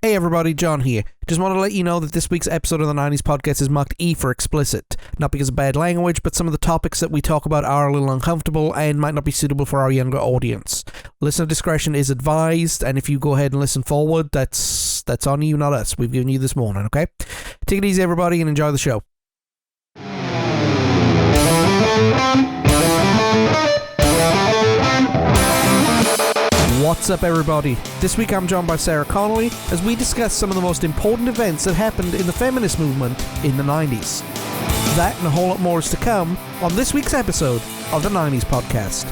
Hey everybody, John here. Just want to let you know that this week's episode of the 90's podcast is marked E for explicit. Not because of bad language, but some of the topics that we talk about are a little uncomfortable and might not be suitable for our younger audience. Listener discretion is advised, and if you go ahead and listen forward, that's on you, not us. We've given you this warning, okay? Take it easy everybody and enjoy the show. What's up everybody? This week I'm joined by Sarah Connolly as we discuss some of the most important events that happened in the feminist movement in the 90s. That and a whole lot more is to come on this week's episode of the 90's podcast.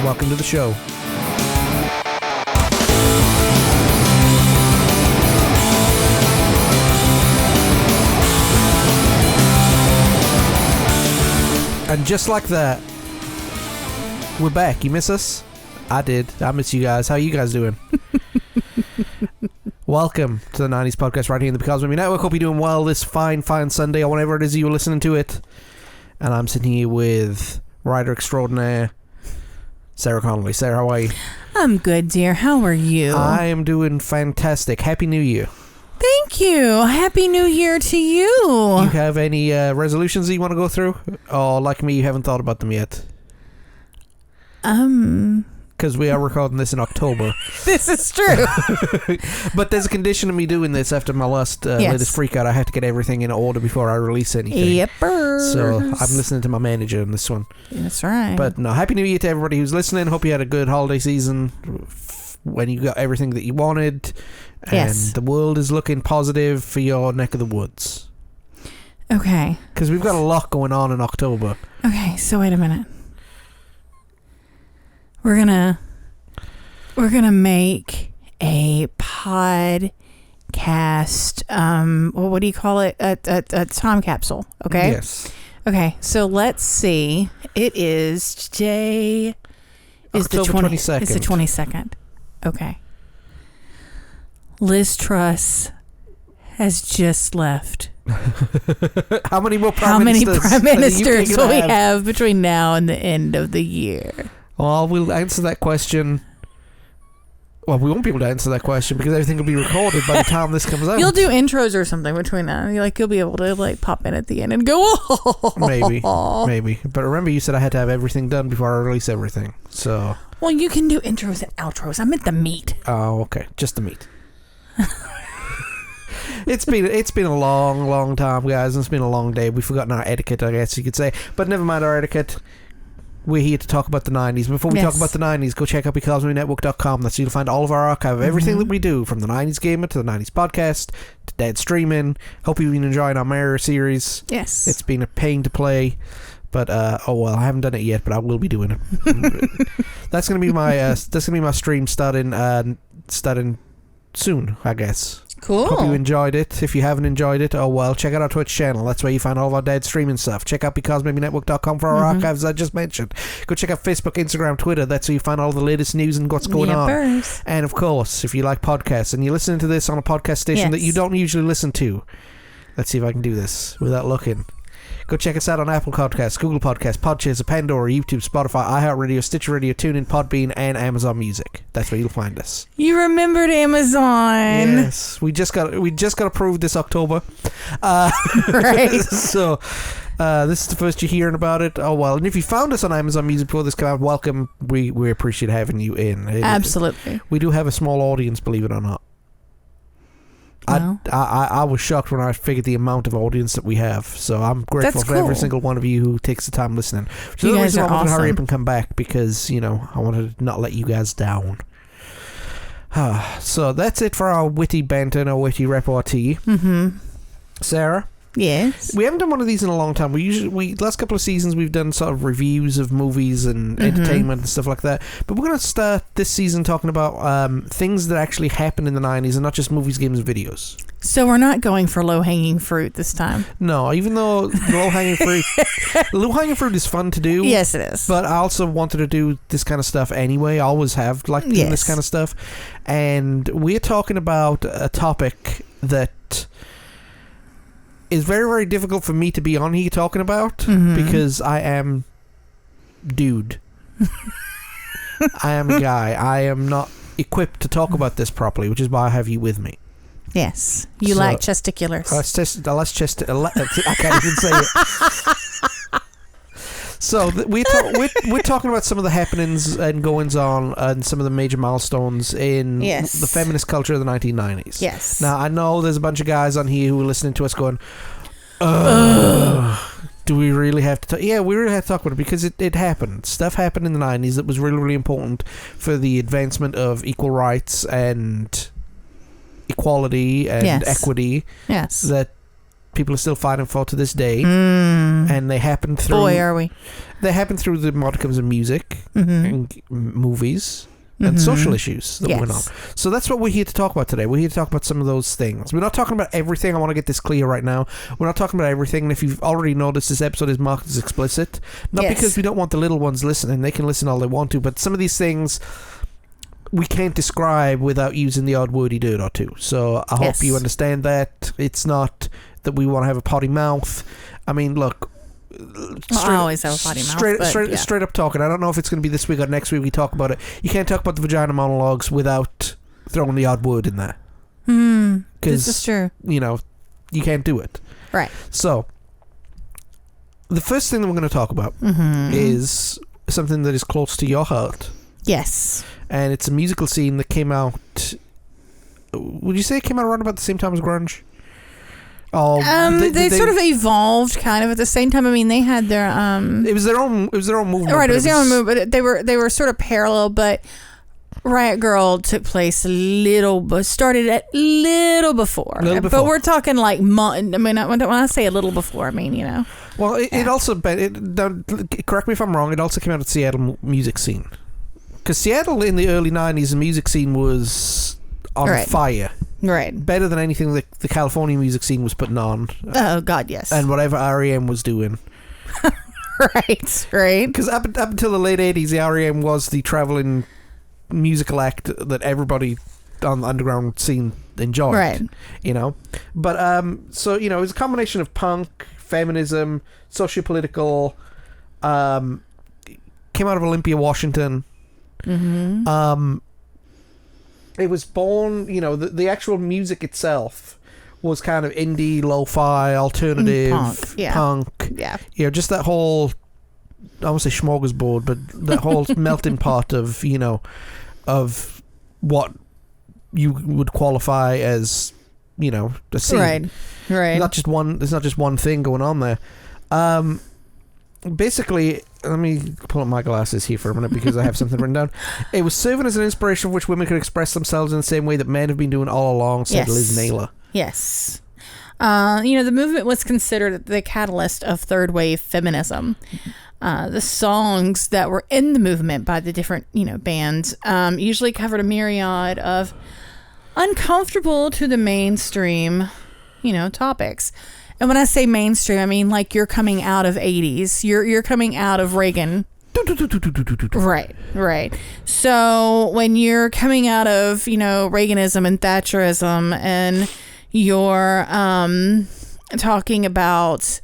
Welcome to the show. And just like that, we're back. You miss us? I did. I miss you guys. How are you guys doing? Welcome to the 90's podcast right here in the Because Maybe Network. Hope you're doing well this fine Sunday or whenever it is you're listening to it. And I'm sitting here with writer extraordinaire Sarah Connolly. Sarah, how are you? I'm good, dear. How are you? I am doing fantastic. Happy New Year. Thank you. Happy New Year to you. You have any resolutions that you want to go through? Or like me, you haven't thought about them yet? Because we are recording this in October. This is true. But there's a condition of me doing this after my latest freak out. I have to get everything in order before I release anything. Yepers. So I'm listening to my manager on this one. That's right. But no, Happy New Year to everybody who's listening. Hope you had a good holiday season when you got everything that you wanted. And the world is looking positive for your neck of the woods. Okay. Because we've got a lot going on in October. Okay, so wait a minute. We're gonna make a podcast. What do you call it? A time capsule. Okay. Yes. Okay. So let's see. It is today. Is October 22nd. It's the 22nd. Okay. Liz Truss has just left. How many prime ministers will we have between now and the end of the year? Well, we'll answer that question. Well, we won't be able to answer that question because everything will be recorded by the time this comes out. You'll do intros or something between now. You'll be able to pop in at the end and go. Oh. Maybe. But remember, you said I had to have everything done before I release everything. So. Well, you can do intros and outros. I meant the meat. Oh, okay, just the meat. It's been a long time, guys. And it's been a long day. We've forgotten our etiquette, I guess you could say. But never mind our etiquette. We're here to talk about the 90s. Before we talk about the 90s, go check out becausemaybepodcast.com. That's where you'll find all of our archive of everything that we do, from the 90s Gamer to the 90s podcast to Dead Streaming. Hope you've been enjoying our Mirror series. Yes. It's been a pain to play, but I haven't done it yet, but I will be doing it. That's gonna be my stream starting soon, I guess. Cool. Hope you enjoyed it. If you haven't enjoyed it, check out our Twitch channel. That's where you find all of our dead streaming stuff. Check out becausemaybepodcast.com for our archives I just mentioned. Go check out Facebook, Instagram, Twitter. That's where you find all the latest news and what's going on. And of course, if you like podcasts and you're listening to this on a podcast station that you don't usually listen to, let's see if I can do this without looking. Go check us out on Apple Podcasts, Google Podcasts, Podchaser, Pandora, YouTube, Spotify, iHeartRadio, Stitcher Radio, TuneIn, Podbean, and Amazon Music. That's where you'll find us. You remembered Amazon. Yes, we just got approved this October. Right. So this is the first you're hearing about it. And if you found us on Amazon Music before this came out, welcome. We appreciate having you in. Absolutely. We do have a small audience, believe it or not. Well. I was shocked when I figured the amount of audience that we have. So I'm grateful for every single one of you who takes the time listening. So you guys are awesome. I wanted to hurry up and come back because, I wanted to not let you guys down. So that's it for our witty banter and our witty repartee. Mm-hmm. Sarah? Yes. We haven't done one of these in a long time. Last couple of seasons we've done sort of reviews of movies and entertainment and stuff like that. But we're going to start this season talking about things that actually happened in the 90s and not just movies, games, and videos. So we're not going for low-hanging fruit this time. No, even though low-hanging fruit is fun to do. Yes, it is. But I also wanted to do this kind of stuff anyway. I always have liked doing this kind of stuff. And we're talking about a topic that is very, very difficult for me to be on here talking about because I am dude. I am a guy. I am not equipped to talk about this properly, which is why I have you with me. Yes. You lack testiculars. I can't even say it. So we're talking about some of the happenings and goings on and some of the major milestones in the feminist culture of the 1990s. Yes. Now, I know there's a bunch of guys on here who are listening to us going, do we really have to talk? Yeah, we really have to talk about it because it happened. Stuff happened in the 90s that was really, really important for the advancement of equal rights and equality and equity. Yes. That people are still fighting for to this day. And they happened through... Boy, are we. They happened through the modicums of music and movies and social issues that went on. So that's what we're here to talk about today. We're here to talk about some of those things. We're not talking about everything. I want to get this clear right now. We're not talking about everything. And if you've already noticed, this episode is marked as explicit. Not because we don't want the little ones listening. They can listen all they want to. But some of these things we can't describe without using the odd wordy dirt or two. So I hope you understand that. It's not that we want to have a potty mouth. I mean, look... I always have a potty mouth. Straight up talking. I don't know if it's going to be this week or next week we talk about it. You can't talk about the vagina monologues without throwing the odd word in there. This is true. You know, you can't do it. Right. So, the first thing that we're going to talk about is something that is close to your heart. Yes. And it's a musical scene that came out... Would you say it came out around about the same time as grunge? They sort of evolved kind of at the same time. I mean, they had their It was their own movement. Right, it was their own movement. But they were sort of parallel. But Riot Girl took place started a little before. But we're talking like I mean, when I say a little before, I mean, you know. Well, it also correct me if I'm wrong. It also came out of the Seattle music scene, because Seattle in the early '90s, the music scene was on fire. Right. Better than anything that the California music scene was putting on. Oh, God, yes. And whatever REM was doing. Right. Because up until the late 80s, the REM was the traveling musical act that everybody on the underground scene enjoyed. Right. You know? But, so, you know, it was a combination of punk, feminism, sociopolitical, came out of Olympia, Washington. It was born, you know, the actual music itself was kind of indie, lo-fi, alternative, punk. Yeah. You know, just that whole, I won't say smorgasbord, but that whole melting pot of, you know, of what you would qualify as, you know, a scene. Right. There's not just one thing going on there. Basically, let me pull up my glasses here for a minute because I have something written down. It was serving as an inspiration for which women could express themselves in the same way that men have been doing all along, said Liz Naylor. Yes. You know, the movement was considered the catalyst of third wave feminism. The songs that were in the movement by the different, you know, bands usually covered a myriad of uncomfortable to the mainstream, you know, topics. And when I say mainstream, I mean like you're coming out of 80s. You're coming out of Reagan. Right. So when you're coming out of, you know, Reaganism and Thatcherism, and you're talking about,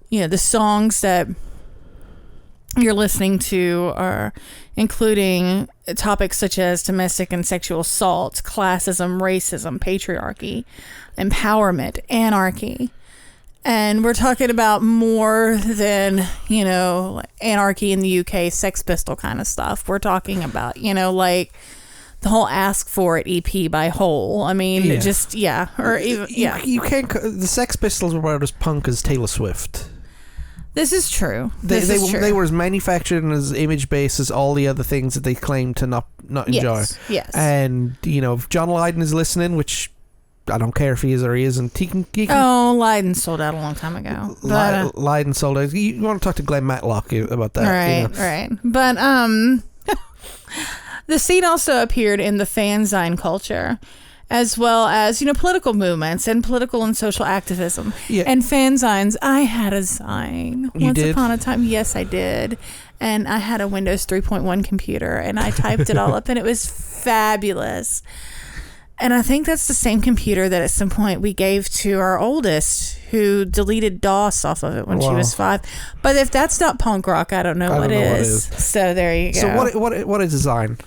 you know, the songs that you're listening to are including topics such as domestic and sexual assault, classism, racism, patriarchy, empowerment, anarchy. And we're talking about more than, you know, anarchy in the UK, Sex Pistol kind of stuff. We're talking about, you know, like the whole Ask For It EP by Hole. I mean, or even, You can't, the Sex Pistols were about as punk as Taylor Swift. This is true. They were as manufactured and as image-based as all the other things that they claim to not enjoy. Yes. And, you know, if John Lydon is listening, which... I don't care if he is or he isn't. He can Lydon sold out a long time ago. Lydon sold out. You want to talk to Glenn Matlock about that. Right, you know? Right. But the scene also appeared in the fanzine culture, as well as, you know, political movements and political and social activism. Yeah. And fanzines. I had a zine once upon a time. Yes, I did. And I had a Windows 3.1 computer, and I typed it all up, and it was fabulous. And I think that's the same computer that at some point we gave to our oldest, who deleted DOS off of it when she was 5. But if that's not punk rock, I don't know what is. So there you go. So what is design?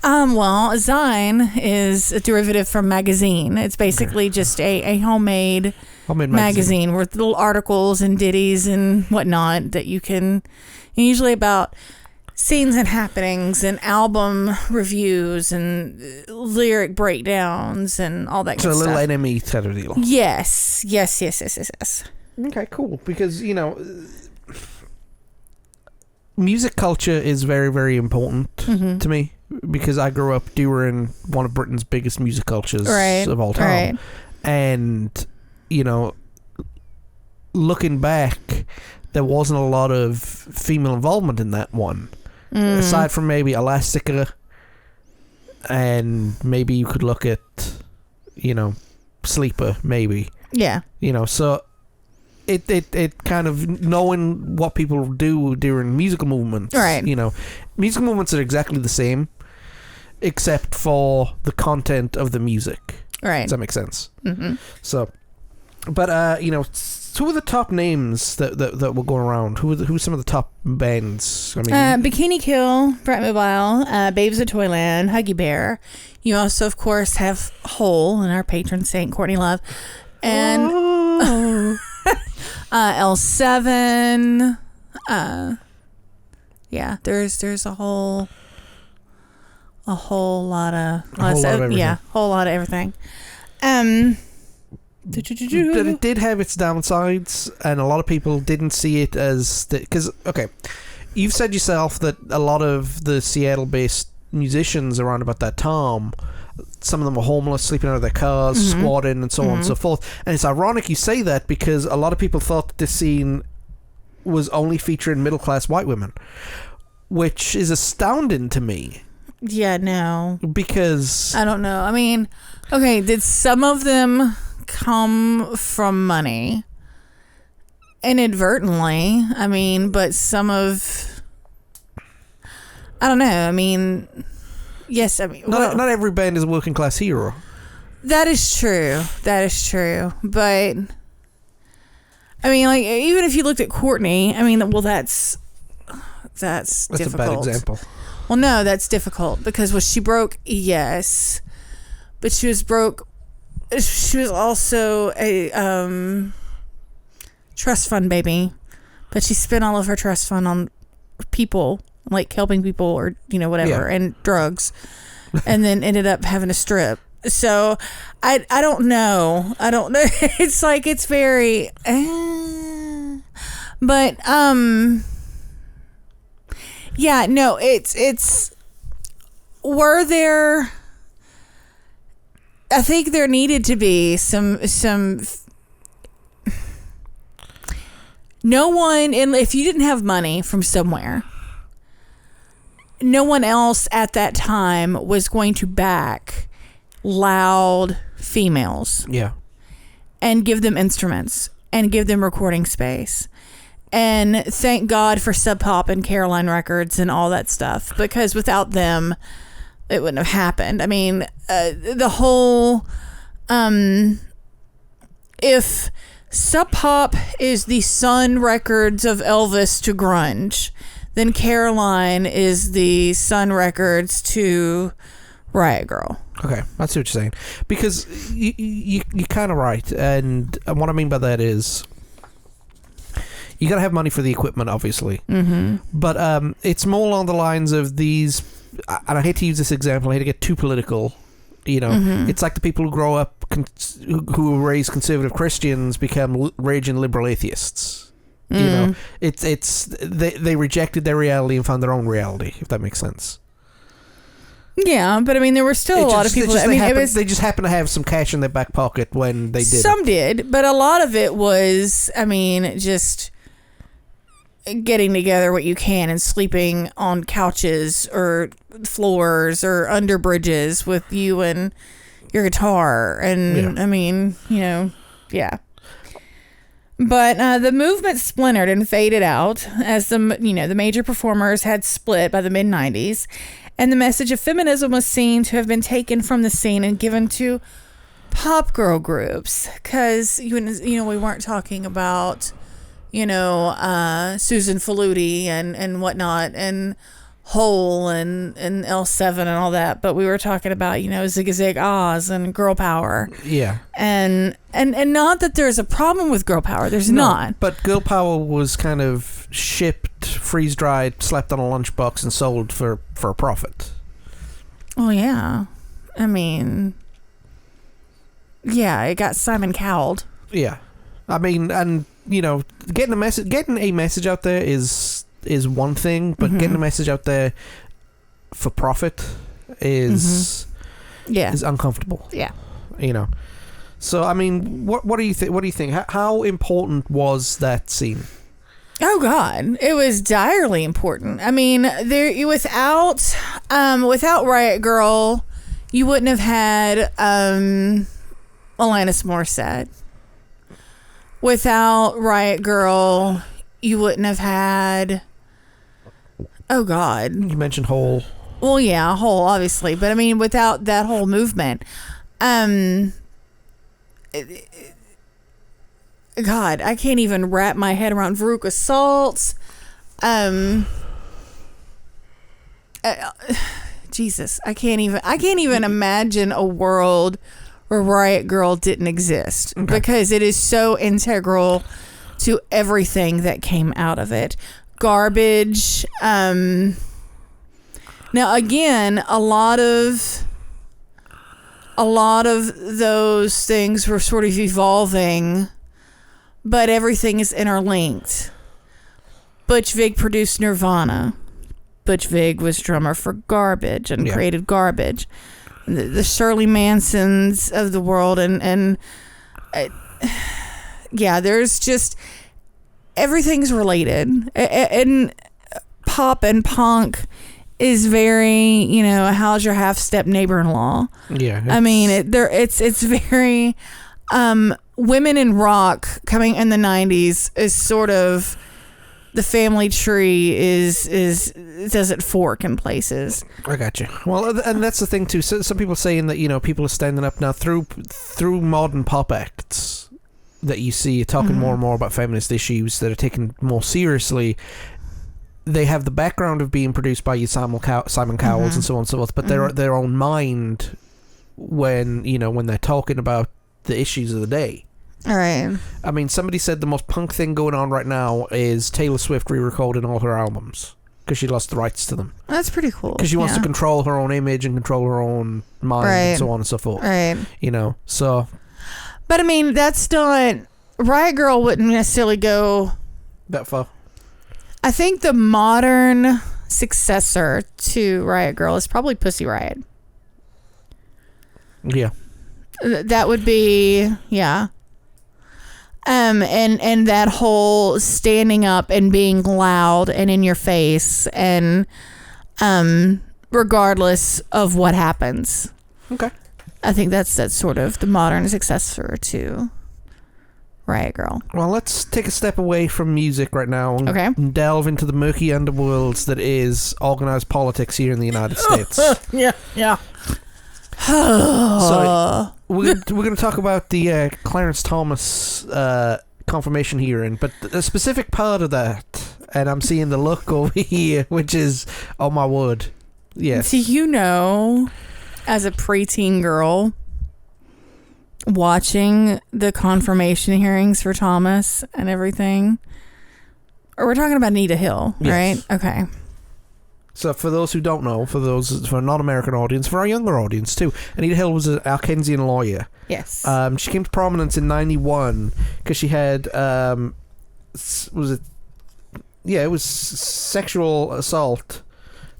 Well, zine is a derivative from magazine. It's basically just a homemade magazine with little articles and ditties and whatnot that you can, usually about scenes and happenings and album reviews and lyric breakdowns and all that so good stuff. So a little NME type of deal. Yes. Okay, cool. Because, music culture is very, very important to me, because I grew up during one of Britain's biggest music cultures of all time. Right. And, looking back, there wasn't a lot of female involvement in that one. Aside from maybe Elastica, and maybe you could look at, Sleeper, maybe. Yeah. So it kind of knowing what people do during musical movements. Right. Musical movements are exactly the same, except for the content of the music. Right. Does that make sense? Mm-hmm. So, but who are the top names that were going around? Who are some of the top bands? I mean, Bikini Kill, Bright Mobile, Babes of Toyland, Huggy Bear. You also, of course, have Hole and our patron saint Courtney Love, and L7. Yeah, there's a whole lot of everything. But it did have its downsides, and a lot of people didn't see it as because you've said yourself that a lot of the Seattle-based musicians around about that time, some of them were homeless, sleeping out of their cars, squatting, and so on and so forth. And it's ironic you say that, because a lot of people thought that this scene was only featuring middle-class white women, which is astounding to me. Yeah, no. Because I don't know. I mean, did some of them come from money inadvertently? I mean, but some of, I don't know. I mean, yes. I mean, not every band is a working class hero. That is true. But I mean, like, even if you looked at Courtney, I mean, well, that's difficult. A bad example. Well, no, that's difficult, because was she broke? Yes, but she was broke. She was also a trust fund baby, but she spent all of her trust fund on people, like helping people or whatever, and drugs, and then ended up having a strip. So I don't know. It's like, it's very but yeah, no, it's were there, I think there needed to be some no one, and if you didn't have money from somewhere, no one else at that time was going to back loud females. Yeah. And give them instruments and give them recording space. And thank God for Sub Pop and Caroline Records and all that stuff, because without them, it wouldn't have happened. I mean, the whole, if Sub Pop is the Sun Records of Elvis to grunge, then Caroline is the Sun Records to Riot Girl. Okay, I see what you're saying. Because you're kind of right. And what I mean by that is, you got to have money for the equipment, obviously. Mm-hmm. But it's more along the lines of these, and I hate to use this example, I hate to get too political. It's like the people who grow up, who were raised conservative Christians, become raging liberal atheists. It's they rejected their reality and found their own reality, if that makes sense. Yeah, but I mean, there were still a lot of people. They just happened to have some cash in their back pocket when they did. Some did, but a lot of it was, I mean, just getting together what you can and sleeping on couches or floors or under bridges with you and your guitar, and I mean, yeah. But the movement splintered and faded out as the major performers had split by the mid-90s. And the message of feminism was seen to have been taken from the scene and given to pop girl groups. Because, we weren't talking about, Susan Faludi and whatnot. And Hole and L7 and all that, but we were talking about, Zig Zig Oz and girl power. Yeah. And not that there's a problem with girl power. There's not. But girl power was kind of shipped, freeze-dried, slapped on a lunchbox, and sold for a profit. Oh, yeah. I mean, yeah, it got Simon Cowled. Yeah. I mean, and, getting a message out there is one thing, but getting a message out there for profit is uncomfortable. Yeah. So I mean, what do you think? What do you think? How important was that scene? Oh God, it was direly important. I mean, without Riot Girl, you wouldn't have had Alanis Morissette. Without Riot Girl, you wouldn't have had. Oh God. You mentioned Hole. Well, yeah, Hole, obviously, but I mean, without that whole movement, God, I can't even wrap my head around Veruca Salt. Jesus, I can't even imagine a world where Riot Girl didn't exist, because it is so integral to everything that came out of it. Garbage. Now again, a lot of those things were sort of evolving, but everything is interlinked. Butch Vig produced Nirvana. Butch Vig was drummer for Garbage and created Garbage. The Shirley Mansons of the world, and there's just everything's related, and pop and punk is very, how's your half-step neighbor-in-law? Yeah, I mean, it's very women in rock coming in the 90s is sort of the family tree doesn't fork in places. I got you. Well, and that's the thing too. So, some people saying that people are standing up now through modern pop acts that you see talking more and more about feminist issues that are taken more seriously. They have the background of being produced by Simon Cowles and so on and so forth, but their own mind when they're talking about the issues of the day. All right. I mean, somebody said the most punk thing going on right now is Taylor Swift re-recording all her albums because she lost the rights to them. That's pretty cool. Because she wants to control her own image and control her own mind and so on and so forth. Right. So. But I mean, that's not. Riot Girl wouldn't necessarily go that far. I think the modern successor to Riot Girl is probably Pussy Riot. Yeah. That would be, yeah. And that whole standing up and being loud and in your face and regardless of what happens. Okay. I think that's sort of the modern successor to Riot Girl. Well, let's take a step away from music right now and delve into the murky underworlds that is organized politics here in the United States. Yeah. So we're going to talk about the Clarence Thomas confirmation hearing, but a specific part of that, and I'm seeing the look over here, which is, oh my word, yes. Do you know, as a preteen girl, watching the confirmation hearings for Thomas and everything, or we're talking about Anita Hill, right? Okay. So for those who don't know, for a non-American audience, for our younger audience too, Anita Hill was an Arkansan lawyer. Yes. She came to prominence in 91 because she had, it was sexual assault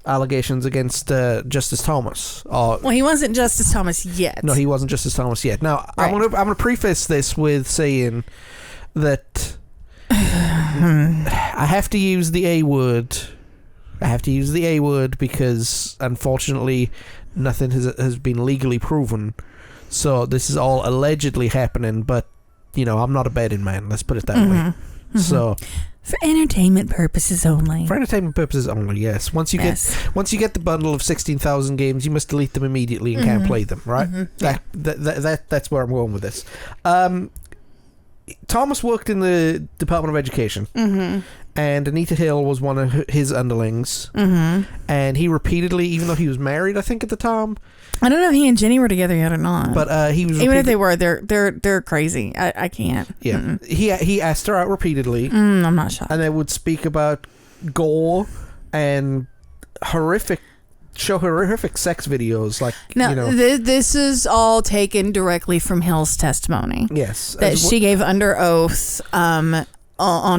allegations against Justice Thomas. Well, he wasn't Justice Thomas yet. No, he wasn't Justice Thomas yet. Now, right. I'm gonna preface this with saying that I have to use the A word. I have to use the A word because, unfortunately, nothing has been legally proven. So this is all allegedly happening, but, I'm not a betting man. Let's put it that way. Mm-hmm. So, for entertainment purposes only. For entertainment purposes only, yes. Once you get the bundle of 16,000 games, you must delete them immediately and can't play them, right? Mm-hmm. That's where I'm going with this. Thomas worked in the Department of Education, and Anita Hill was one of his underlings. Mm-hmm. And he repeatedly, even though he was married, I think at the time. I don't know if he and Jenny were together yet or not. But he was even if they were, they're crazy. I can't. Yeah, he asked her out repeatedly. I'm not shocked. And they would speak about gore and horrific sex videos. Like, now, you know, this is all taken directly from Hill's testimony. Yes, that she gave under oath on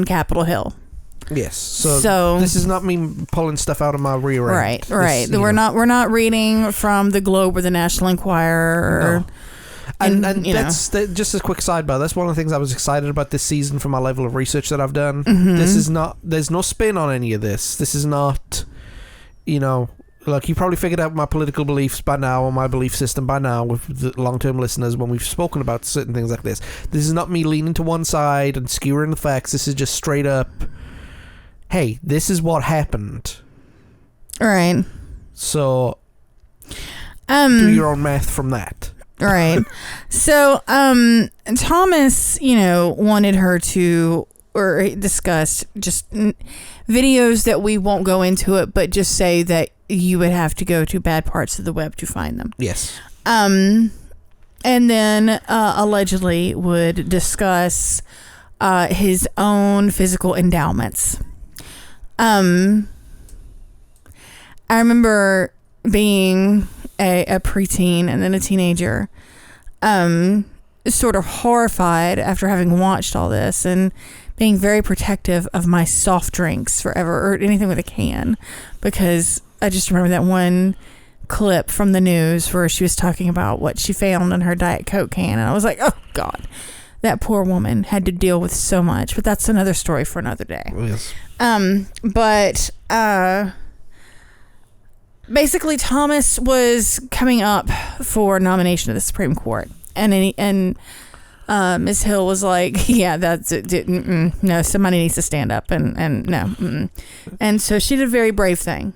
Capitol Hill. Yes. So this is not me pulling stuff out of my rear end. Right. We're not reading from the Globe or the National Enquirer. No. And that's just a quick sidebar. That's one of the things I was excited about this season for my level of research that I've done. Mm-hmm. This is not. There's no spin on any of this. This is not. You know, like you probably figured out my political beliefs by now, or my belief system by now, with the long-term listeners when we've spoken about certain things like this. This is not me leaning to one side and skewering the facts. This is just straight up. Hey, this is what happened. All right. So, do your own math from that. Right. So, Thomas, wanted her to, or discussed just videos that we won't go into it, but just say that you would have to go to bad parts of the web to find them. Yes. And then allegedly would discuss his own physical endowments. I remember being a preteen and then a teenager, sort of horrified after having watched all this and being very protective of my soft drinks forever, or anything with a can, because I just remember that one clip from the news where she was talking about what she found in her Diet Coke can, and I was like, oh God, that poor woman had to deal with so much. But that's another story for another day. Yes. But basically Thomas was coming up for nomination to the Supreme Court, and Ms. Hill was like, yeah, that's it. No, somebody needs to stand up and no. And so she did a very brave thing.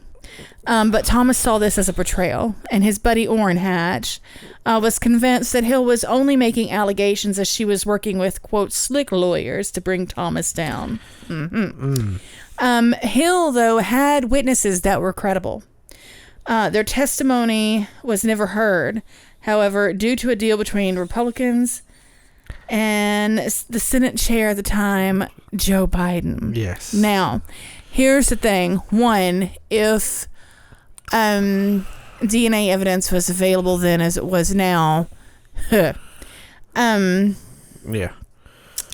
But Thomas saw this as a betrayal, and his buddy Orrin Hatch was convinced that Hill was only making allegations as she was working with, quote, slick lawyers to bring Thomas down. Hill, though, had witnesses that were credible. Their testimony was never heard. However, due to a deal between Republicans and the Senate chair at the time, Joe Biden. Yes. Now, here's the thing. One, if DNA evidence was available then as it was now, yeah.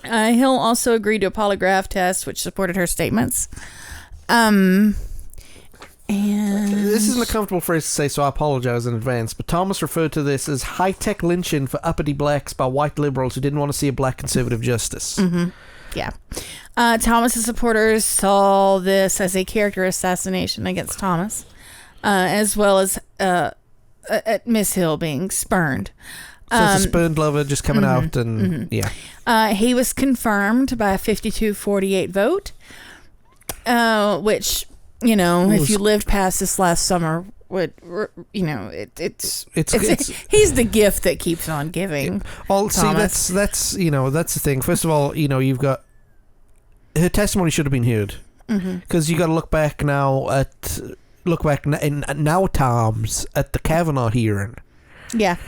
Hill also agreed to a polygraph test, which supported her statements. And this isn't a comfortable phrase to say, so I apologize in advance, but Thomas referred to this as high-tech lynching for uppity blacks by white liberals who didn't want to see a black conservative justice. Mm-hmm. Yeah. Thomas's supporters saw this as a character assassination against Thomas, as well as Miss Hill being spurned. So it's a spurned lover just coming out, and yeah. He was confirmed by a 52-48 vote, which, if you lived past this last summer, would, it's he's the gift that keeps on giving. See, that's that's the thing. First of all, you've got her testimony should have been heard, because you got to look back in now times at the Kavanaugh hearing. Yeah.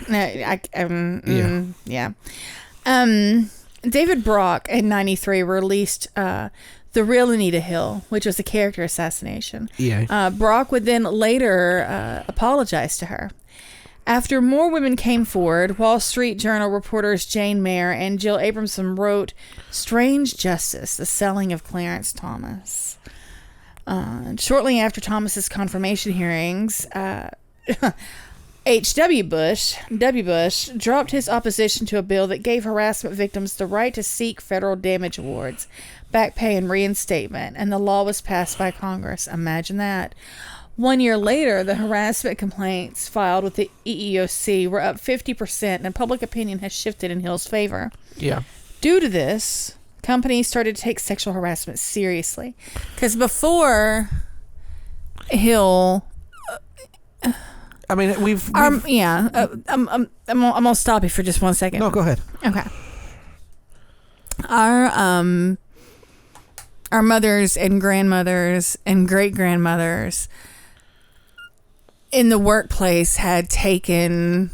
David Brock in 93 released The Real Anita Hill, which was a character assassination. Yeah. Brock would then later apologize to her. After more women came forward, Wall Street Journal reporters Jane Mayer and Jill Abramson wrote Strange Justice, The Selling of Clarence Thomas. Shortly after Thomas's confirmation hearings, W. Bush dropped his opposition to a bill that gave harassment victims the right to seek federal damage awards, back pay, and reinstatement, and the law was passed by Congress. Imagine that. 1 year later, the harassment complaints filed with the EEOC were up 50%, and public opinion has shifted in Hill's favor. Yeah. Due to this, companies started to take sexual harassment seriously. Because before Hill... I mean, we've I'm gonna stop you for just 1 second. No, go ahead. Okay. Our our mothers and grandmothers and great-grandmothers in the workplace had taken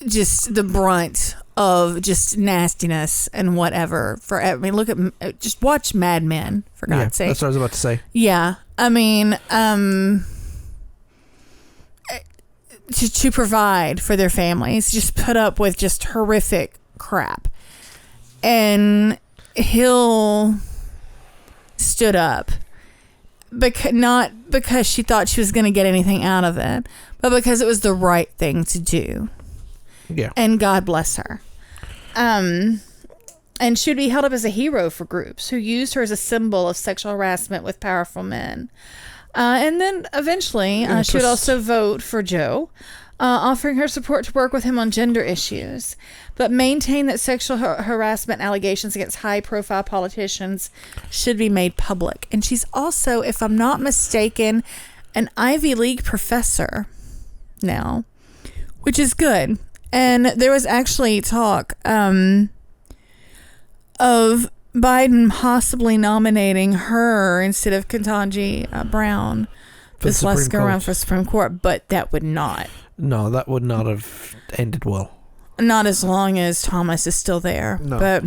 just the brunt of just nastiness and whatever. Look at, just watch Mad Men, for God's sake. That's what I was about to say. Yeah. I mean, to provide for their families, just put up with just horrific crap. And Hill stood up, not because she thought she was going to get anything out of it, but because it was the right thing to do. Yeah. And God bless her. And she would be held up as a hero for groups who used her as a symbol of sexual harassment with powerful men. And then eventually she would also vote for Joe, offering her support to work with him on gender issues, but maintain that sexual harassment allegations against high-profile politicians should be made public. And she's also, if I'm not mistaken, an Ivy League professor now, which is good. And there was actually talk of Biden possibly nominating her instead of Ketanji Brown this last go around for Supreme Court, but that would not. No, that would not have ended well. Not as long as Thomas is still there. No. But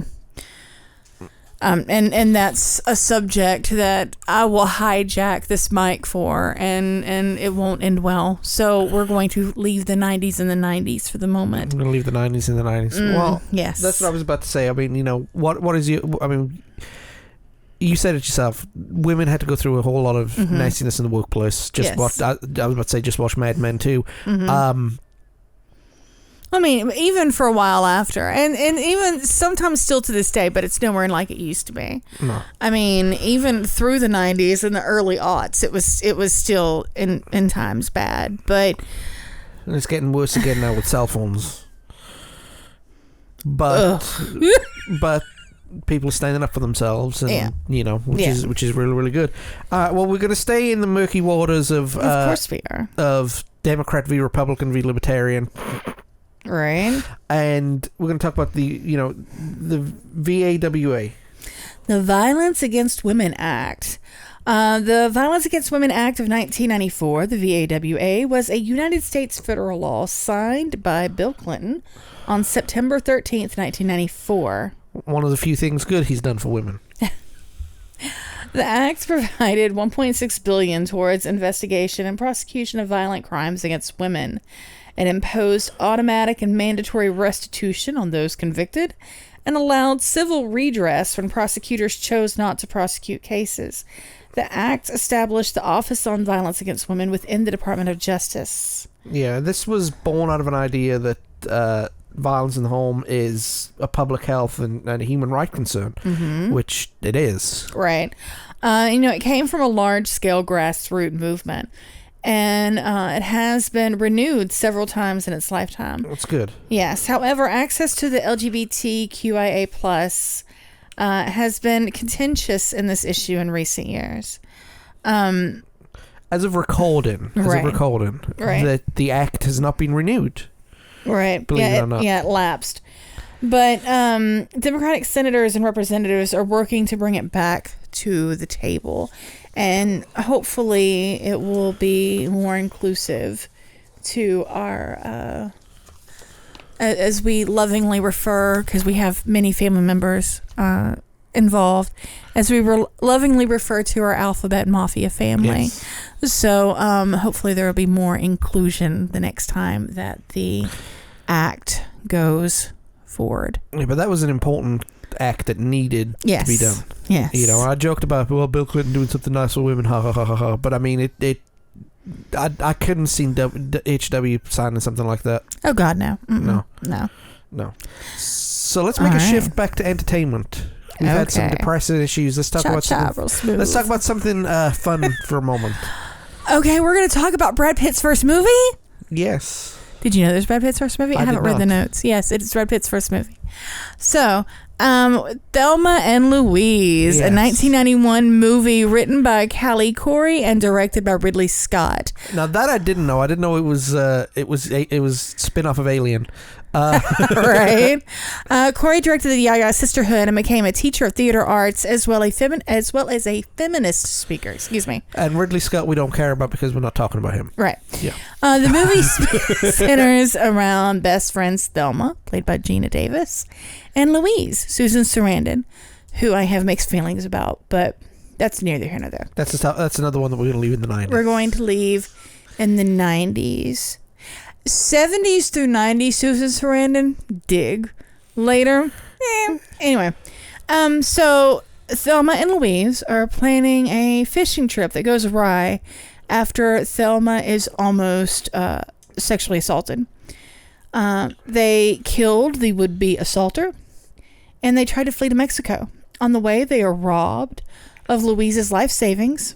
and that's a subject that I will hijack this mic for, and it won't end well. So we're going to leave the 90s in the 90s for the moment. I'm going to leave the 90s in the 90s. Well, yes. That's what I was about to say. I mean, what is you? I mean, you said it yourself. Women had to go through a whole lot of nastiness in the workplace. Just watch. I was about to say, just watch Mad Men too. I mean, even for a while after, and even sometimes still to this day, but it's nowhere like it used to be. No. I mean, even through the 90s and the early aughts, it was still in times bad. But and it's getting worse again now with cell phones. But but people are standing up for themselves, and which is really, really good. Well, we're going to stay in the murky waters of course we are, of Democrat v Republican v Libertarian. Right. And we're going to talk about the VAWA. The Violence Against Women Act. The Violence Against Women Act of 1994, the VAWA, was a United States federal law signed by Bill Clinton on September 13th, 1994. One of the few things good he's done for women. The act provided $1.6 billion towards investigation and prosecution of violent crimes against women. It imposed automatic and mandatory restitution on those convicted and allowed civil redress when prosecutors chose not to prosecute cases. The act established the Office on Violence Against Women within the Department of Justice. Yeah, this was born out of an idea that violence in the home is a public health and a human right concern, which it is. Right. It came from a large-scale grassroots movement. And it has been renewed several times in its lifetime. That's good. Yes. However, access to the LGBTQIA+ has been contentious in this issue in recent years. As of recording, that the act has not been renewed. Right. Believe it or not. Yeah, it lapsed. But Democratic senators and representatives are working to bring it back to the table. And hopefully it will be more inclusive to our, as we lovingly refer, because we have many family members involved, as we lovingly refer to our Alphabet Mafia family. Yes. So hopefully there will be more inclusion the next time that the act goes forward. Yeah, but that was an important act that needed to be done. Yes. I joked about, well, Bill Clinton doing something nice for women, ha ha ha ha ha. But I mean, I couldn't see HW signing something like that. Oh God, no. No. So let's make a shift back to entertainment. We've had some depressing issues. Let's talk about something fun for a moment. Okay, we're going to talk about Brad Pitt's first movie. Yes. Did you know there's Brad Pitt's first movie? I haven't read the notes. Yes, it's Brad Pitt's first movie. So, Thelma and Louise, a 1991 movie written by Callie Corey and directed by Ridley Scott. Now that I didn't know. I didn't know it was spin-off of Alien. Right. Corey directed the Yaya Sisterhood and became a teacher of theater arts as well as a feminist speaker. Excuse me. And Ridley Scott we don't care about because we're not talking about him. Right. Yeah. The movie centers around best friends Thelma, played by Gina Davis, and Louise, Susan Sarandon, who I have mixed feelings about, but that's neither here nor there. That's another one that we're going to leave in the 90s. We're going to leave in the 90s. 70s through 90s, Susan Sarandon, dig. Later, anyway. So Thelma and Louise are planning a fishing trip that goes awry after Thelma is almost sexually assaulted. They killed the would-be assaulter, and they try to flee to Mexico. On the way, they are robbed of Louise's life savings,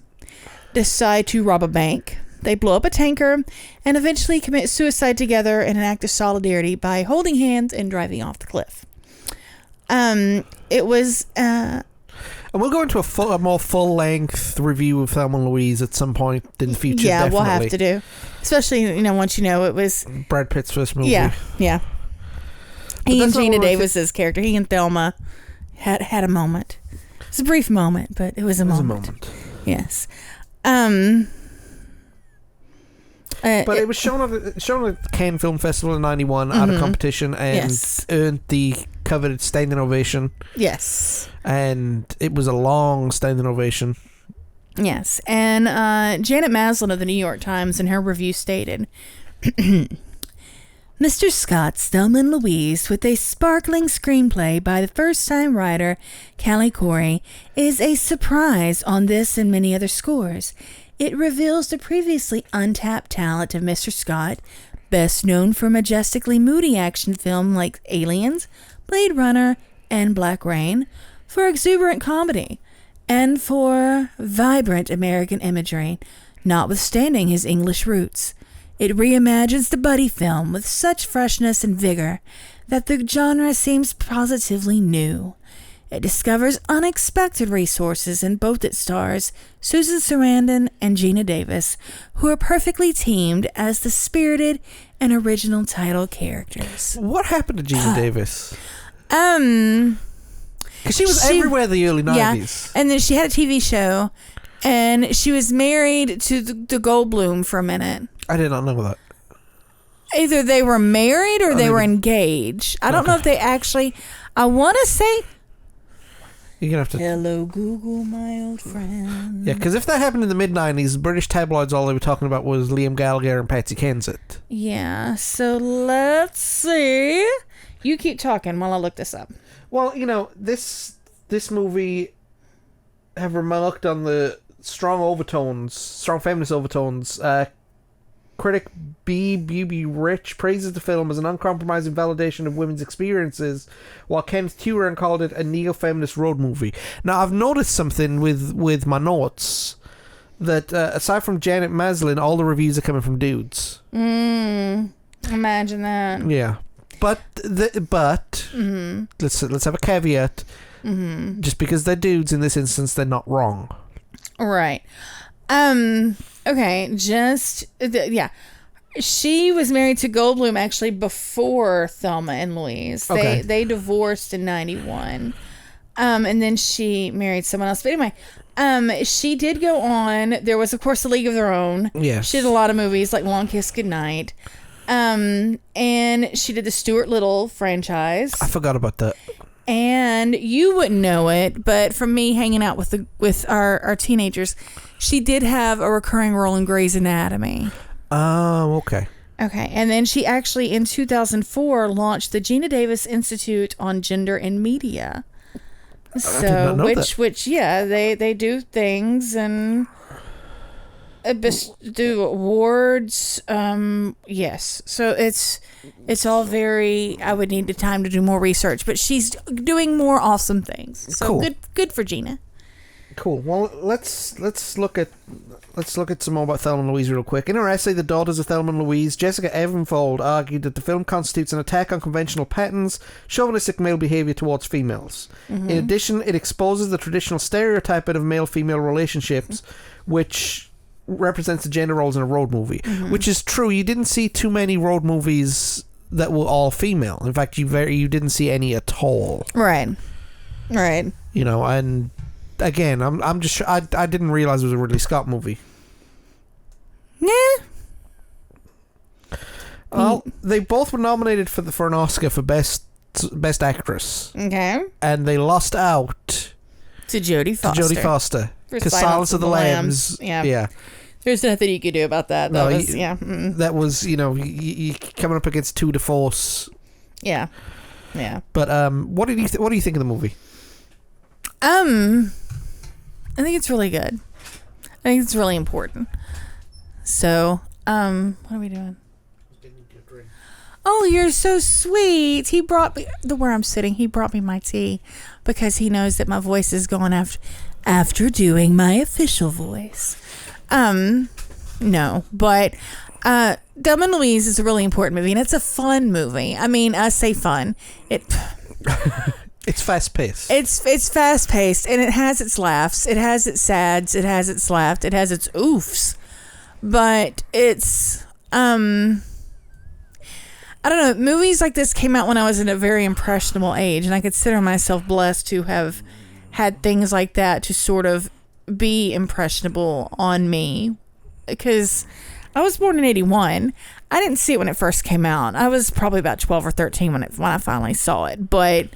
decide to rob a bank. They blow up a tanker, and eventually commit suicide together in an act of solidarity by holding hands and driving off the cliff. It was... and we'll go into a more full-length review of Thelma and Louise at some point in the future. Yeah, definitely. we'll have to do. Especially, once it was... Brad Pitt's first movie. Yeah. But He and Gina Davis's character, he and Thelma had a moment. It's a brief moment, but it was a moment. Yes. But it was shown at the Cannes Film Festival in 91 at a competition and earned the coveted standing ovation. Yes. And it was a long standing ovation. Yes. And Janet Maslin of the New York Times in her review stated, Mr. Scott's Thelma and Louise, with a sparkling screenplay by the first-time writer Callie Corey, is a surprise on this and many other scores. It reveals the previously untapped talent of Mr. Scott, best known for majestically moody action film like Aliens, Blade Runner, and Black Rain, for exuberant comedy, and for vibrant American imagery, notwithstanding his English roots. It reimagines the buddy film with such freshness and vigor that the genre seems positively new. It discovers unexpected resources in both its stars, Susan Sarandon and Gina Davis, who are perfectly teamed as the spirited and original title characters. What happened to Gina Davis? Because she was everywhere in the early 90s. Yeah, and then she had a TV show, and she was married to the Goldblum for a minute. I did not know that. Either they were married or they were engaged. I don't know if they actually... I want to say... You're going to have to... Hello, Google, my old friend. Yeah, because if that happened in the mid-90s, British tabloids, all they were talking about was Liam Gallagher and Patsy Kensit. Yeah, so let's see. You keep talking while I look this up. Well, this movie have remarked on the strong feminist overtones. Critic B.B. Rich praises the film as an uncompromising validation of women's experiences, while Kenneth Turan called it a neo-feminist road movie. Now, I've noticed something with my notes, that aside from Janet Maslin, all the reviews are coming from dudes. Imagine that. Yeah. But let's have a caveat. Just because they're dudes in this instance, they're not wrong. Right. Okay, she was married to Goldblum actually before Thelma and Louise. Okay. They divorced in 91. And then she married someone else. But anyway, she did go on. There was, of course, A League of Their Own. Yes. She did a lot of movies like Long Kiss Goodnight. And she did the Stuart Little franchise. I forgot about that. And you wouldn't know it, but from me hanging out with our teenagers, she did have a recurring role in Grey's Anatomy. Oh, okay. Okay, and then she actually in 2004 launched the Gina Davis Institute on Gender and Media. So, I did not know that. which they do things and do awards. Yes, so it's all very. I would need the time to do more research, but she's doing more awesome things. So cool. Good for Gina. Cool. Well, let's look at some more about Thelma and Louise real quick. In her essay, The Daughters of Thelma and Louise, Jessica Evenfold argued that the film constitutes an attack on conventional patterns, chauvinistic male behavior towards females. In addition, it exposes the traditional stereotyping of male-female relationships, which represents the gender roles in a road movie. Which is true. You didn't see too many road movies that were all female. In fact, you didn't see any at all. Right. You know, and again, I didn't realize it was a Ridley Scott movie. Yeah. Well, they both were nominated for an Oscar for best actress. Okay. And they lost out to Jodie Foster. Because Silence of the Lambs. Yeah. There's nothing you could do about that. That was, you know, you coming up against two de force. Yeah. But what do you think of the movie? I think it's really good. I think it's really important. So, what are we doing? Oh, you're so sweet. He brought me where I'm sitting. He brought me my tea because he knows that my voice is gone after doing my official voice. No, but Thelma and Louise is a really important movie, and it's a fun movie. I mean, I say fun. It's fast paced. It's fast paced, and it has its laughs. It has its sads. It has its laughs. It has its oofs. But it's I don't know. Movies like this came out when I was in a very impressionable age, and I consider myself blessed to have had things like that to sort of be impressionable on me. Because I was born in 81. I didn't see it when it first came out. I was probably about 12 or 13 when I finally saw it. But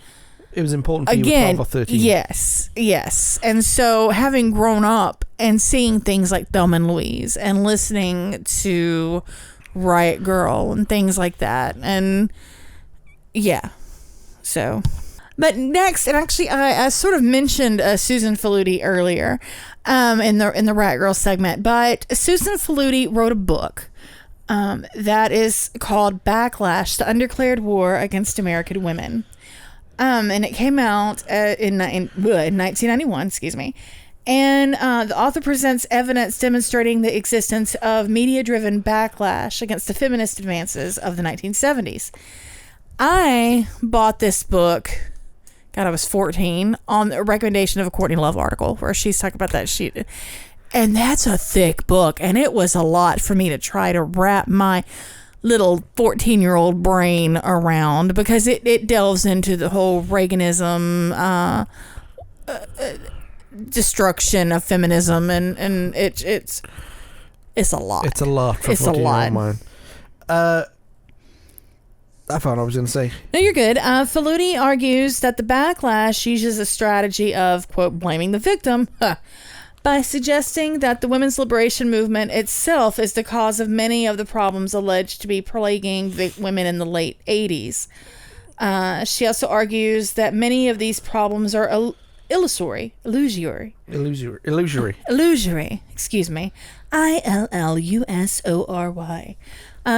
it was important for you at 12 or 13. Yes. And so having grown up and seeing things like Thelma and Louise and listening to Riot Girl and things like that, and yeah, so. But next, and actually, I sort of mentioned Susan Faludi earlier, in the Riot Girl segment. But Susan Faludi wrote a book, that is called "Backlash: The Undeclared War Against American Women," and it came out in 1991. Excuse me. And the author presents evidence demonstrating the existence of media-driven backlash against the feminist advances of the 1970s. I bought this book, God, I was 14, on the recommendation of a Courtney Love article where she's talking about that shit. And that's a thick book, and it was a lot for me to try to wrap my little 14-year-old brain around, because it delves into the whole Reaganism, destruction of feminism, and it's a lot. It's a lot for 14-year-old mind. I thought I was going to say. No, you're good. Faludi argues that the backlash uses a strategy of, quote, blaming the victim by suggesting that the women's liberation movement itself is the cause of many of the problems alleged to be plaguing women in the late 80s. She also argues that many of these problems are illusory, excuse me, illusory,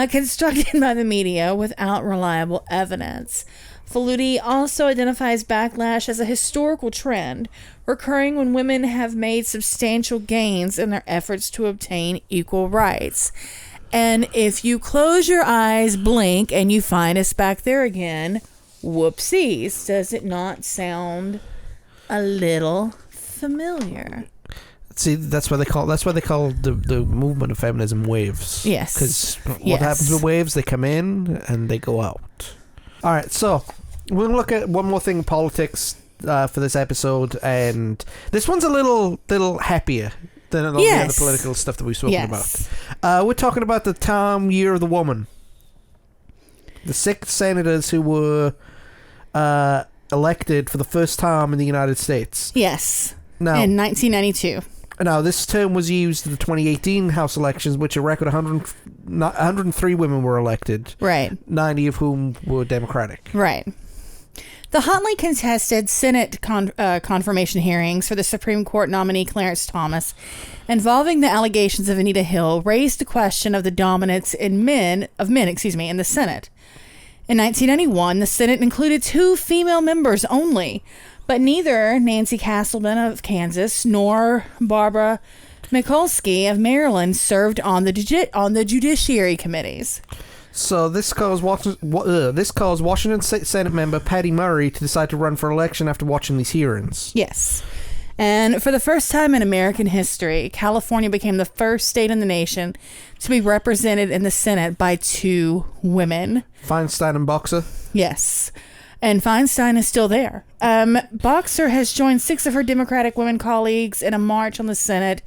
constructed by the media without reliable evidence. Faludi also identifies backlash as a historical trend recurring when women have made substantial gains in their efforts to obtain equal rights. And if you close your eyes, blink, and you find us back there again, whoopsies. Does it not sound a little familiar? See, that's why they call the movement of feminism waves. Yes. Because what happens with waves? They come in and they go out. All right, so we're going to look at one more thing in politics for this episode, and this one's a little happier than a lot of the other political stuff that we've spoken about. We're talking about the Year of the Woman. The 6 senators who were elected for the first time in the United States. Yes. Now, in 1992. Now, this term was used in the 2018 House elections, which a record 103 women were elected. Right. 90 of whom were Democratic. Right. The hotly contested Senate confirmation hearings for the Supreme Court nominee Clarence Thomas, involving the allegations of Anita Hill, raised the question of the dominance of men in the Senate. In 1991, the Senate included 2 female members only, but neither Nancy Castleman of Kansas nor Barbara Mikulski of Maryland served on the judiciary committees. So this caused Washington State Senate member Patty Murray to decide to run for election after watching these hearings. Yes. And for the first time in American history, California became the first state in the nation to be represented in the Senate by 2 women. Feinstein and Boxer. Yes. And Feinstein is still there. Boxer has joined 6 of her Democratic women colleagues in a march on the Senate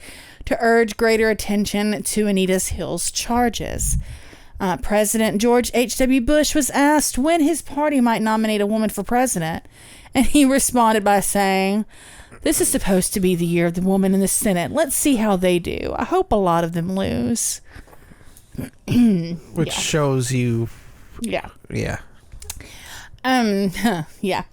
to urge greater attention to Anita Hill's charges. President George H.W. Bush was asked when his party might nominate a woman for president, and he responded by saying, "This is supposed to be the year of the woman in the Senate. Let's see how they do. I hope a lot of them lose." Which shows you... Yeah. Yeah. Yeah.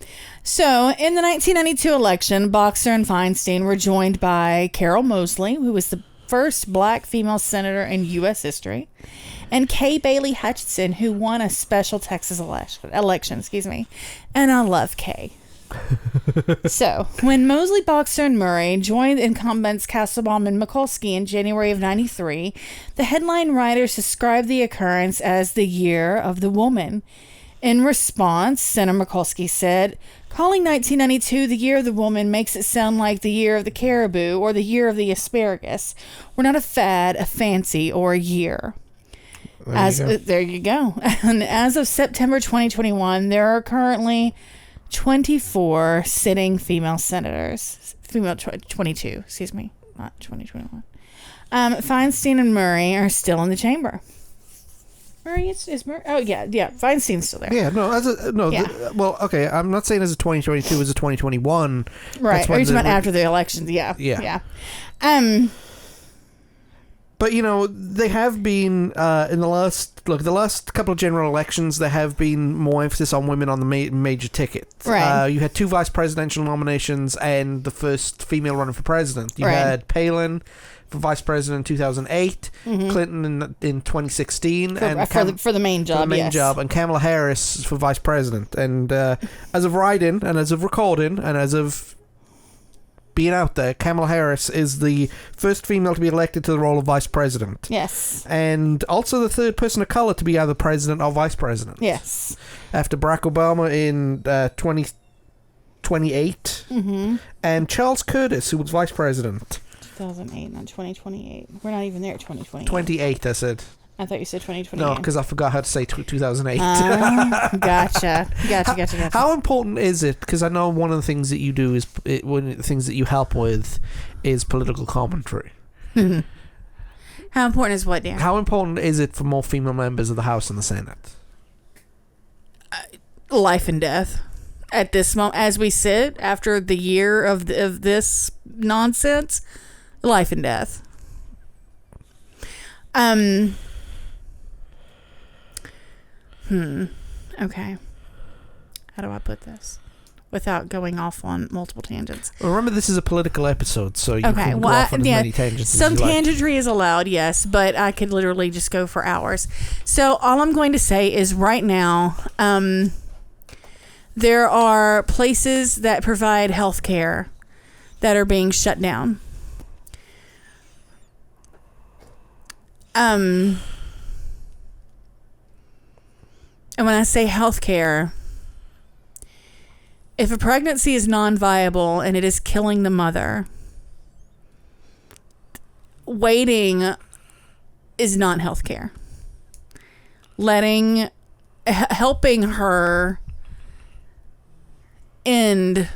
So, in the 1992 election, Boxer and Feinstein were joined by Carol Mosley, who was the first black female senator in U.S. history, and Kay Bailey Hutchinson, who won a special Texas election. And I love Kay. So, when Mosley, Boxer, and Murray joined incumbents Castlebaum and Mikulski in January of 93, the headline writers described the occurrence as the year of the woman. In response, Senator Mikulski said, "Calling 1992 the year of the woman makes it sound like the year of the caribou or the year of the asparagus. We're not a fad, a fancy, or a year." There you go. And as of September 2021, there are currently 24 sitting female senators. 22, not 2021. Feinstein and Murray are still in the chamber. Murray is Murray? Oh, yeah. Feinstein's still there. Yeah, no. Well, okay, I'm not saying as a 2022, as a 2021. Right. Or you're talking about after the elections. Yeah. But, they have been, in the last couple of general elections, there have been more emphasis on women on the major ticket. Right. You had 2 vice presidential nominations and the first female running for president. You had Palin for vice president in 2008, Clinton in 2016. For the main job, and Kamala Harris for vice president. And as of writing, and as of recording, and as of being out there, Kamala Harris is the first female to be elected to the role of vice president. Yes. And also the third person of color to be either president or vice president. Yes. After Barack Obama in 2028, and Charles Curtis, who was vice president. 2008, not 2028. We're not even there at 2028. 28, I said. I thought you said 2028. No, because I forgot how to say 2008. Gotcha. How important is it? Because I know one of the things that you do is one of the things that you help with is political commentary. How important is what, Dan? How important is it for more female members of the House and the Senate? Life and death. At this moment, as we sit after the year of this nonsense, life and death. Okay. How do I put this without going off on multiple tangents? Well, remember, this is a political episode, so you can go off on as many tangents some as you tangentry is allowed, yes, but I could literally just go for hours. So all I'm going to say is right now, there are places that provide health care that are being shut down. And when I say healthcare, if a pregnancy is non-viable and it is killing the mother, waiting is not healthcare. Helping her end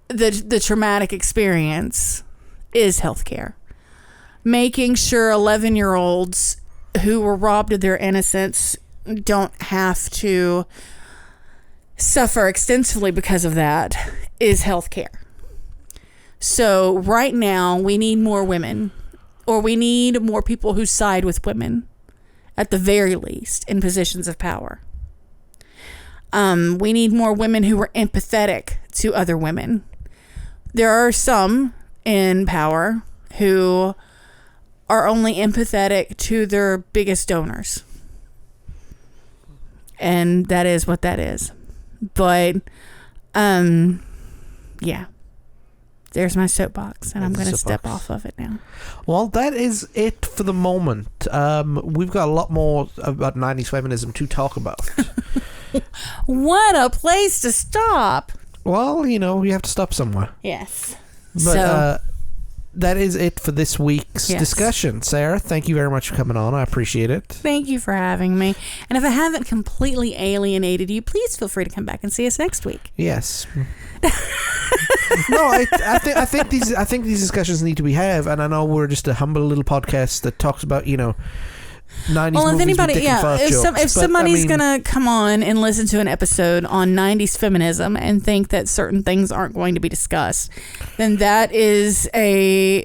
the traumatic experience is healthcare. Making sure 11-year-olds who were robbed of their innocence don't have to suffer extensively because of that is healthcare. So right now we need more women, or we need more people who side with women, at the very least, in positions of power. We need more women who are empathetic to other women. There are some in power who are only empathetic to their biggest donors. And that is what that is. But, yeah. There's my soapbox, and I'm going to step off of it now. Well, that is it for the moment. We've got a lot more about 90s feminism to talk about. What a place to stop. Well, you have to stop somewhere. Yes. But that is it for this week's discussion. Sarah, thank you very much for coming on. I appreciate it. Thank you for having me. And if I haven't completely alienated you, please feel free to come back and see us next week. Yes. No, I think these discussions need to be had, and I know we're just a humble little podcast that talks about 90s well, if movies anybody, with dick and fart jokes, if somebody's gonna come on and listen to an episode on 90s feminism and think that certain things aren't going to be discussed, then that is a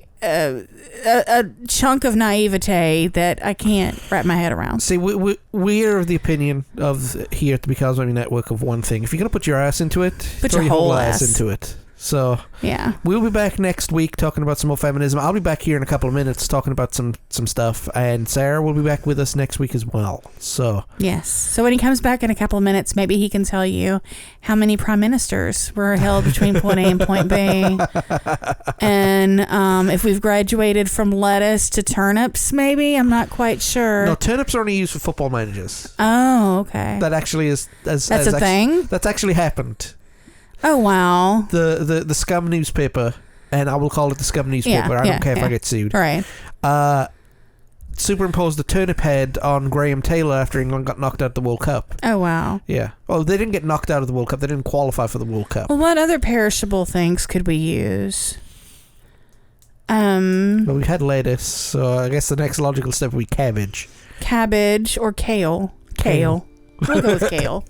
chunk of naivete that I can't wrap my head around. See, we're of the opinion of here at the Because Maybe Network of one thing: if you're gonna put your ass into it, put throw your whole ass into it. So yeah, we'll be back next week talking about some more feminism. I'll be back here in a couple of minutes talking about some stuff, and Sarah will be back with us next week as well. So yes, so when he comes back in a couple of minutes, maybe he can tell you how many prime ministers were held between point A and point B, and if we've graduated from lettuce to turnips. Maybe, I'm not quite sure. No, turnips are only used for football managers. Oh, okay. That actually is that's a thing. That's actually happened. Oh wow! The Scum newspaper, and I will call it the Scum newspaper. I don't care if I get sued. Right. Superimposed the turnip head on Graham Taylor after England got knocked out of the World Cup. Oh wow! Yeah. Well, they didn't get knocked out of the World Cup. They didn't qualify for the World Cup. Well, what other perishable things could we use? Well, we had lettuce, so I guess the next logical step would be cabbage. Cabbage or kale. Kale. We'll go with kale.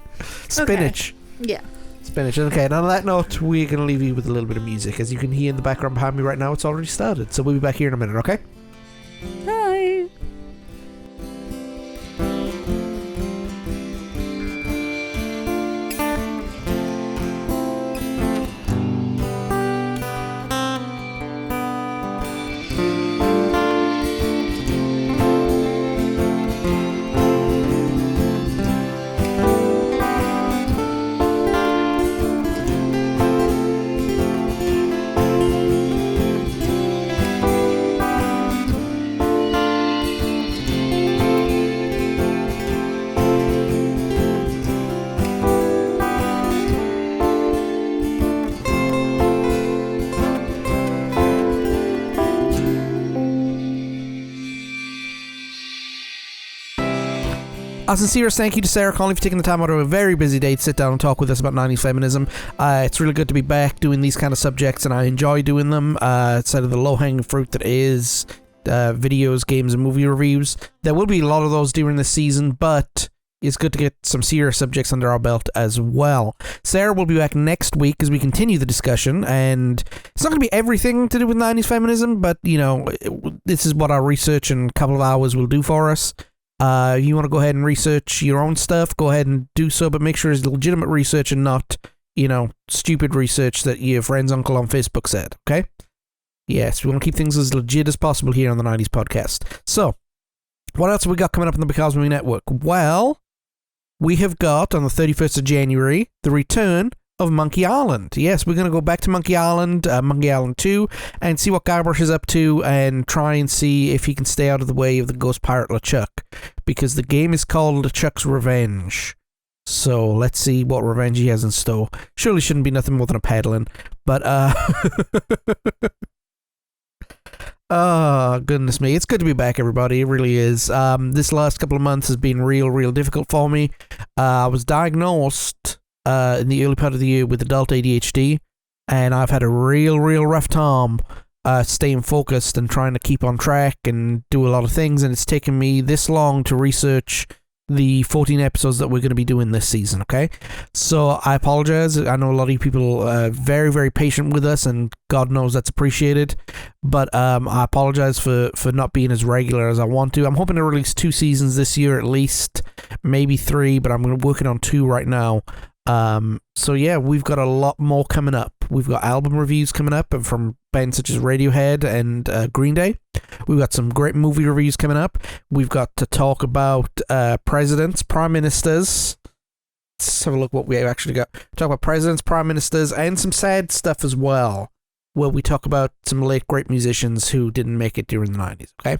Spinach. Okay. Yeah. Spinach. Okay, and on that note, we're going to leave you with a little bit of music. As you can hear in the background behind me right now, it's already started. So we'll be back here in a minute, okay? Bye. A sincerest thank you to Sarah Connolly for taking the time out of a very busy day to sit down and talk with us about 90s feminism. It's really good to be back doing these kind of subjects, and I enjoy doing them. Outside of the low-hanging fruit that is videos, games, and movie reviews. There will be a lot of those during this season, but it's good to get some serious subjects under our belt as well. Sarah will be back next week as we continue the discussion, and it's not going to be everything to do with 90s feminism, but, this is what our research in a couple of hours will do for us. If you want to go ahead and research your own stuff, go ahead and do so, but make sure it's legitimate research and not, stupid research that your friend's uncle on Facebook said, okay? Yes, we want to keep things as legit as possible here on the 90s podcast. So, what else have we got coming up on the Because Maybe Network? Well, we have got, on the 31st of January, the return of Monkey Island. Yes, we're going to go back to Monkey Island 2, and see what Guybrush is up to, and try and see if he can stay out of the way of the ghost pirate LeChuck, because the game is called LeChuck's Revenge. So let's see what revenge he has in store. Surely shouldn't be nothing more than a paddling, but oh, goodness me. It's good to be back, everybody. It really is. This last couple of months has been real difficult for me. I was diagnosed in the early part of the year with adult ADHD, and I've had a real rough time staying focused and trying to keep on track and do a lot of things, and it's taken me this long to research the 14 episodes that we're going to be doing this season, okay? So I apologize. I know a lot of you people are very patient with us, and God knows that's appreciated, but I apologize for not being as regular as I want to. I'm hoping to release 2 seasons this year at least, maybe 3, but I'm working on 2 right now. So yeah, we've got a lot more coming up. We've got album reviews coming up from bands such as Radiohead and Green Day. We've got some great movie reviews coming up. We've got to talk about presidents, prime ministers. Let's have a look what we actually got. Talk about presidents, prime ministers, and some sad stuff as well, where we talk about some late great musicians who didn't make it during the 90s, okay?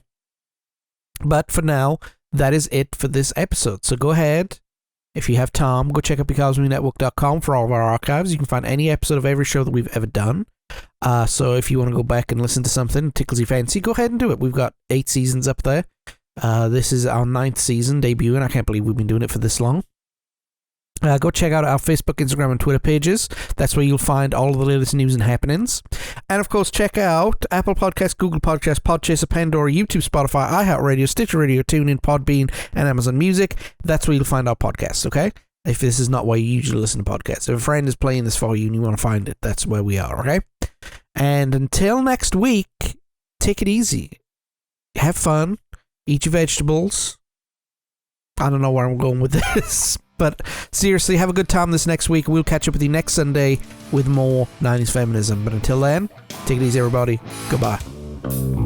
But for now, that is it for this episode. So go ahead If you have time, go check out becausemaybepodcast.com for all of our archives. You can find any episode of every show that we've ever done. So if you want to go back and listen to something that tickles your fancy, go ahead and do it. We've got 8 seasons up there. This is our 9th season debuting. I can't believe we've been doing it for this long. Go check out our Facebook, Instagram, and Twitter pages. That's where you'll find all of the latest news and happenings. And, of course, check out Apple Podcasts, Google Podcasts, Podchaser, Pandora, YouTube, Spotify, iHeartRadio, Stitcher Radio, TuneIn, Podbean, and Amazon Music. That's where you'll find our podcasts, okay? If this is not where you usually listen to podcasts. If a friend is playing this for you and you want to find it, that's where we are, okay? And until next week, take it easy. Have fun. Eat your vegetables. I don't know where I'm going with this. But seriously, have a good time this next week. We'll catch up with you next Sunday with more 90s feminism. But until then, take it easy, everybody. Goodbye.